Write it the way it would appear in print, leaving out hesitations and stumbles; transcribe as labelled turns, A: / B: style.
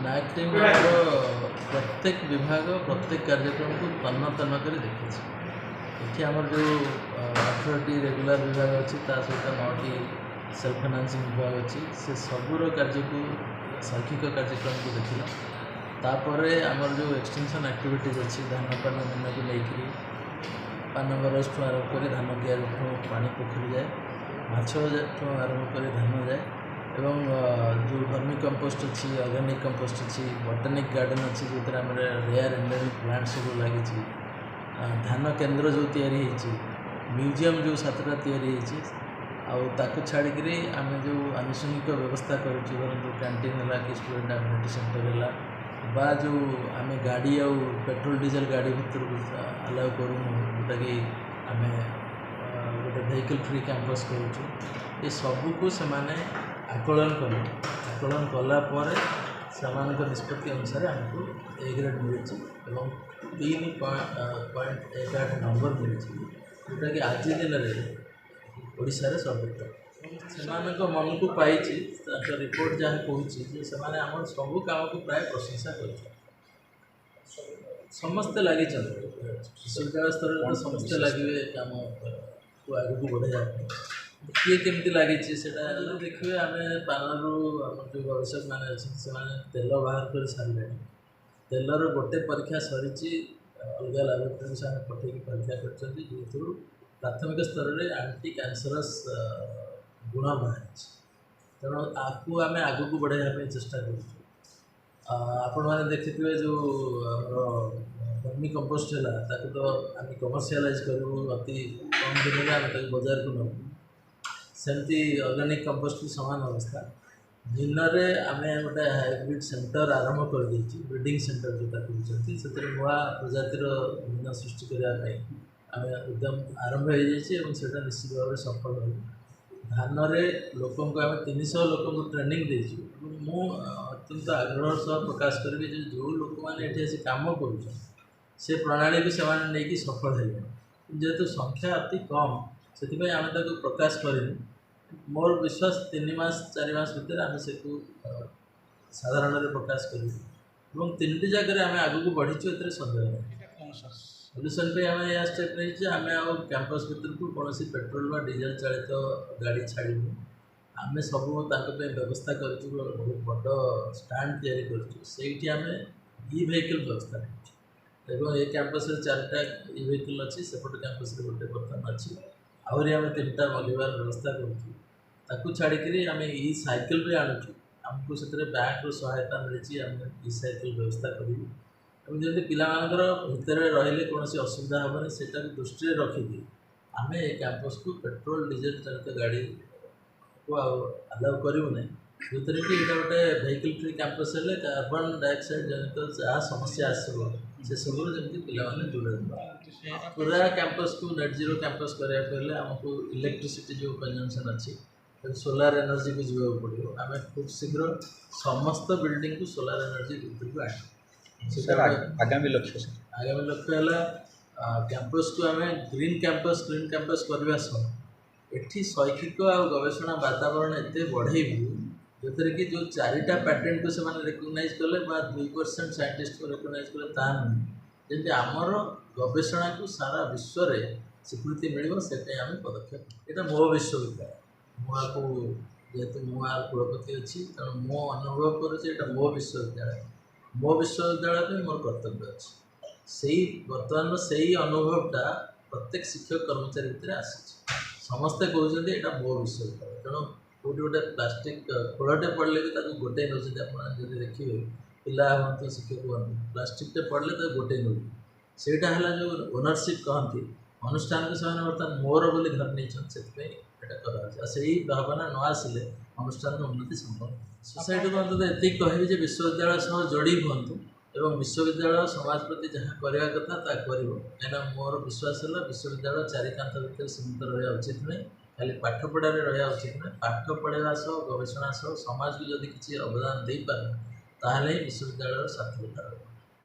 A: नागरिक प्रत्येक विभाग प्रत्येक कार्यक्रम को तन्न तन्न कर देखी ये आम जो 18टी रेगुलर विभाग अच्छी सहित 9टी सेल्फ फाइनान्सिंग विभाग अच्छी से सबूर कार्य को शैक्षिक कार्यक्रम को देखला तापर आमर जो एक्सटेंशन एक्टिविटीज अच्छी धान पान दिन को लेकर पान बरस ठूँ आरम्भ कर धान कियार पानी पोखरी जाए माछ ठूँ आरम्भ कर धान जाए एवं जो वर्मी कंपोस्ट अच्छी ऑर्गेनिक कंपोस्ट अच्छी बॉटनिक गार्डन अच्छी जो रेयर एंडेमिक प्लांट सब लगी धान केन्द्र जो तैयारी म्यूजियम जो 7टा तैयारी आउ छाड़िक आम जो आनुषंगिक व्यवस्था करूँ कैंटीन है कि स्टूडेंट एम्यूनिटी सेंटर है बा जो आम गाड़ी आउ पेट्रोल डीजल गाड़ी भर अलाउ करूँ जोटा कि आम गोटे व्हीकल फ्री कैंपस करूँ ये सबको से आकलन कलापर से निष्पत्ति अनुसार आमको ए ग्रेड मिली 3.18 नंबर मिली जोटा कि आज दिन में ओडिशा रे सर्वोत्तम से मन को पाई रिपोर्ट जहाँ कहूँ से आम सब काम को प्राय प्रशंसा कर समस्ते लगी विश्वविद्यालय स्तर में समस्ते लगे कम को आगे को बढ़ाया किए केमती लगी देखिए आम पानरू आम जो गवेषक मैंने अच्छे तेल बाहर कर सारे तेलर गोटे परीक्षा सरी अलग लाबोरेटरी से पठे परीक्षा कर प्राथमिक स्तर में आंटी कैंसरस गुण बाहरी तेणु आपको आम आग को बढ़ाई चेष्टा कर देखिए जो वर्मी कंपोस्ट है तो आम कमर्शियलाइज करूँ अति कम दिन में आम बजार को नबू सेमती ऑर्गेनिक कंपोस्ट भी सामान अवस्था दिन में आम गोटे हाइब्रिड सेंटर आरंभ कर ब्रीडिंग सेंटर जोटा कहते से नुआ प्रजातिर भिन्न सृष्टि करने आम उद्यम आरंभ होता निश्चित भाव सफल हो धान लोक आम 300 लोक ट्रेनिंग देचु मु अत्यंत आग्रह सह प्रकाश करी जो लोक मैंने ये कम कर प्रणाली भी से सफल हो जेहेतु संख्या अति कम से आम प्रकाश करूँ मोर विश्वास 3 मास 4 मास भर आम से साधारण प्रकाश करूँ 3टी जगह आम आग को बढ़ीचु ए सन्देह नहीं सोल्यूशन पे आम यह स्टेप नहीं आम आ कैंपस भर को कौन पेट्रोल व डीजल चालित गाड़ी छाड़ू आम सब व्यवस्था कर बहुत बड़ स्टाण्ड या आम ई वेहिकल व्यवस्था एवं ये कैंपस 4टा ई वेहिकल अच्छी सेपट कैंपस गोटे बर्तमान अच्छी आहरी आम 3टा मगेबार व्यवस्था करूँ छाड़िक आम ई साइकिल भी आणुचु आमको से बैंक सहायता मिली आम ई साइकिल व्यवस्था करूँ जमी पिलाମାନଙ୍କର ଭିତରେ ରହିଲେ कौन असुविधा हेनी से दृष्टि रखिकी आम ए कैंपस को पेट्रोल डीजल चालित गाड़ी को अलाउ करूँ ना जो कि यहाँ गोटे वेहिकल फ्री कैंपस है कार्बन डाइऑक्साइड जनित जहाँ समस्या आसो से सब जमी पे दूर पूरा कैंपस को नेट जीरो कैंपस कराने आमको इलेक्ट्रिसिटी जो कंजम्पशन अच्छी सोलार एनर्जी को जीवा पड़ो आम खूब शीघ्र समस्त बिल्डिंग को सोलार एनर्जी भितर को
B: आगामी लक्ष्य
A: है कैंपस को आम ग्रीन कैंपस करने सह एटी शैक्षिक और गवेषणा वातावरण एत बढ़ेबू जो थे कि जो 4टा पैटेंट को से रेकग्नाइज कले 2% साइंटिस्ट को रेकग्नाइज कले ता नुहे जमी आमर गवेषणा को सारा विश्व में स्वीकृति मिल से आम पदक्षेप यहाँ मो विश्वविद्यालय मुआको जेहेतु मुआ कुलपति अच्छी तेणु मो अनुभव कर मो विश्वविद्यालय मोर कर्तव्य अच्छी से बर्तमान से अनुभवटा प्रत्येक शिक्षक कर्मचारी भितर आसी समस्ते कहते यहाँ मो विश्वविद्यालय तेणु कौटे गोटे प्लास्टिक खोलटे पड़े भी गोटे नौ देखिए पिला हूँ शिक्षक हूँ प्लास्टिकटे पड़े गोटे नौ सेटा है जो ओनरशिप कहती अनुष्ठान को से बर्तमान मोर बोली धर नहीं से भावना न आसिले अनुष्ठान उन्नति संभव सोसाइटी को अंत ये कह विश्वविद्यालय सह जोड़ी हूँ एवं विश्वविद्यालय समाज प्रति जहाँ करने कथा कहीं मोर विश्वास है विश्वविद्यालय 4 कांथ भर सीमित रहा उचित नहीं खाली पाठ पढ़ारे रहा उचित ना पाठ पढ़ावा सह गवेषणा सह समाज को जदि किसी अवदान दे पारे ताहले विश्वविद्यालय सार्थकता।